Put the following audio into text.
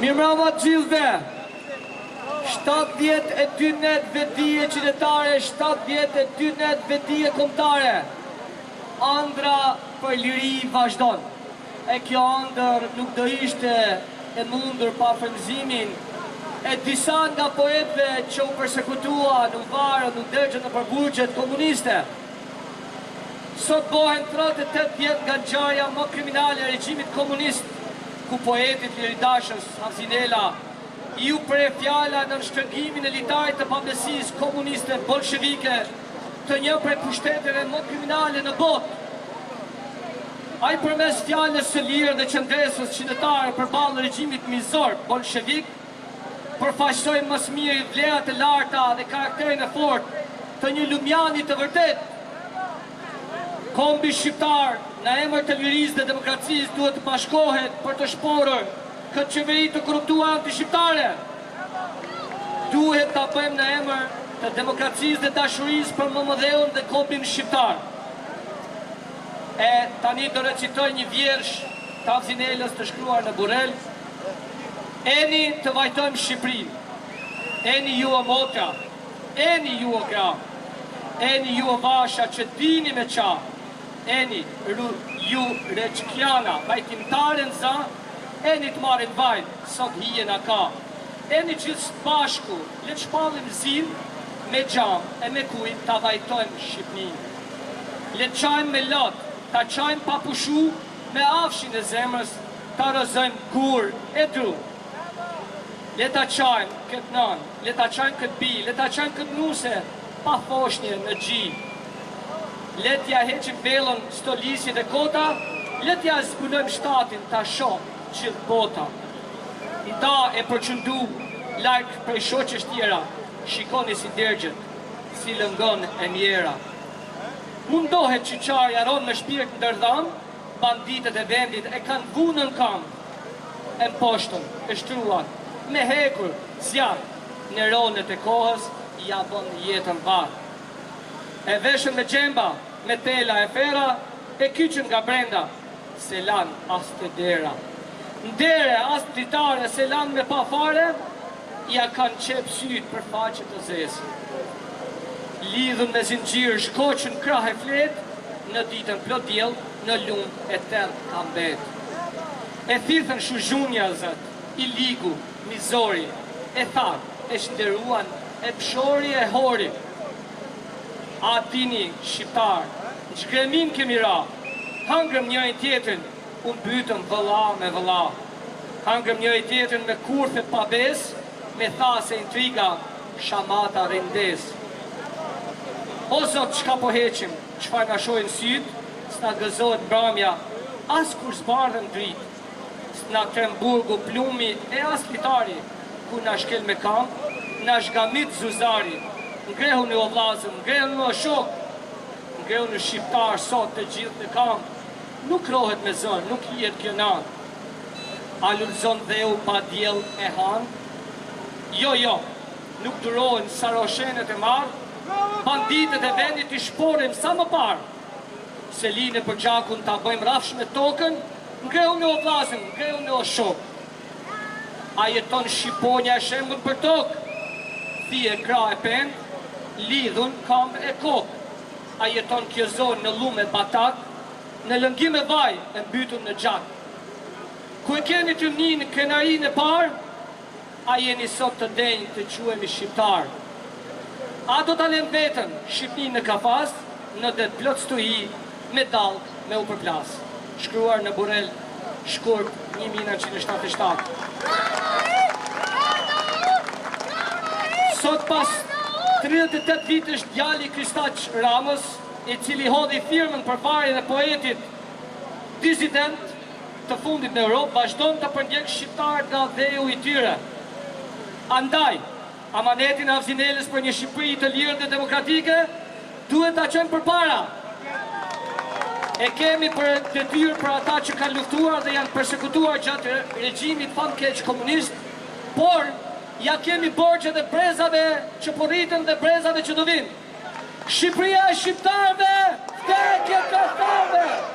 Mirëmbrëma të gjithëve. 72 vetëdije qytetare, 72 vetëdije kombëtare. Ëndra për liri vazhdon. E kjo ëndër nuk do ishte e mundur pa frymëzimin e disa nga poetëve që u përsekutuan, u varën, u dëgjën në përburgjet komuniste. Sot bohen 38 vjet nga ngjarja më kriminale e regjimit komunist, ku poetit liridashës Havzinela ju pre fjala në shtrëngimin e litarit të pamësisë komuniste bolshevike të një prej pushteteve më kriminale në botë. Ai përmes fjalës së lirë dhe qëndresës qytetare përballë regjimit mizor bolshevik përfaqësoi më së miri vlerat e larta dhe karakterin e fortë të një lumjani të vërtetë. Kombi shqiptar në emër të lirisë dhe demokracisë duhet të bashkohet për të shporur këtë qeveri të korruptuar anti-shqiptare. Duhet ta bëjmë në emër të demokracisë dhe dashurisë për Momodheun dhe kombin shqiptar. E tani do recitoj një vjersh të Havzinelës të shkruar në Burrel. Eni të vajtojmë Shqipërinë. Eni ju o motra, eni ju o gra, eni ju o vasha që dini me qa. Eni ju reçkjana, vajtimtaren za, eni të marin vajt, sot hije na ka. Eni gjithë bashku, le të shpallim zin, me gjam e me kujt ta vajtojmë Shqipërinë. Le të qajmë me lot, ta qajmë pa pushu, me afshin e zemrës, ta rëzojmë gur e dru. Le ta qajmë këtë nan, le ta qajmë këtë bi, le ta qajmë këtë nuse, pa foshnje në gji. Le t'ja heqim velën stolisjet e kota, le t'ja zbulojmë shtatin ta shoh gjithë bota. Nda e përqëndu larkë prej shoqesh tjera, shikoni si dergjët, si lëngon e mjera. Mundohet që qarja ronë me shpirt ndërdham, banditet e vendit e kanë vunën kam, e mposhtën, e shtruan, me hekur, zjarë, në ronet e kohës, ja bën jetën varë. E veshën me gjemba, me tela e fera, e kyqën nga brenda, se lan as të dera. Ndere as ditare, se lan me pa fare, ja kanë qep syt për faqet të zesë. Lidhën me zinxhir, shkoqën krah e flet, në ditën plot diell, në lumë e tërë ka mbet. E thithën shuzhunja zët, i ligu, mizori, e thar, e shderuan, e pshori e hori. A dini, shqiptar, në shkremin kemi ra, hangrëm njëri tjetrin, unë bytëm vëlla me vëlla. Hangrëm njëri tjetrin me kurthe pa bes, me thase intriga, shamata rindes. O zot, qka po heqim, qfar nga shojnë syt, s'na gëzohet mbramja, as kur zbardhen drit, s'na tremburgu plumi e as litari, ku na shkel me kam, na shgamit zuzari. Ngrehu në o vlazëm, ngrehu në o shok, ngrehu në shqiptar sot të gjithë në kam, nuk rohet me zonë, nuk jetë kjo nanë. A lullzon dheu pa djel e hanë? Jo, nuk durohen saroshenet e marë, banditet e vendit i shporim sa më parë. Se line për gjakun ta bëjmë rafsh me tokën, ngrehu në o vlazëm, ngrehu në o shok. A jeton Shqiponja e shembun për tokë, thie kra e pendë, lidhun kam e kokë. A jeton kjo zonë në lume batak, në lëngim e vaj e mbytur në gjak. Ku e keni të një në krenarin e parë, a jeni sot të denjë të quemi shqiptar. A do të alem vetën Shqipni në kafas, në det plot stuhi, me dalk, me u përplas. Shkruar në Burrel, shkurt 1977. Sot pas 38 vitësh djali Kristaq Ramës, i cili hodhi firmën për fare dhe poetit disident të fundit në Europë, vazhdon të përndjek shqiptarët nga dheu i tyre. Andaj, amanetin e Havzinelës për një Shqipëri të lirë dhe demokratike, duhet ta qenë përpara. E kemi për detyrë për ata që kanë luftuar dhe janë persekutuar gjatë regjimit famkeq komunist, por ja kemi borxhe dhe brezave që po rritën dhe brezave që do vinë. Shqipëria e shqiptarëve, vdekje kaftarëve!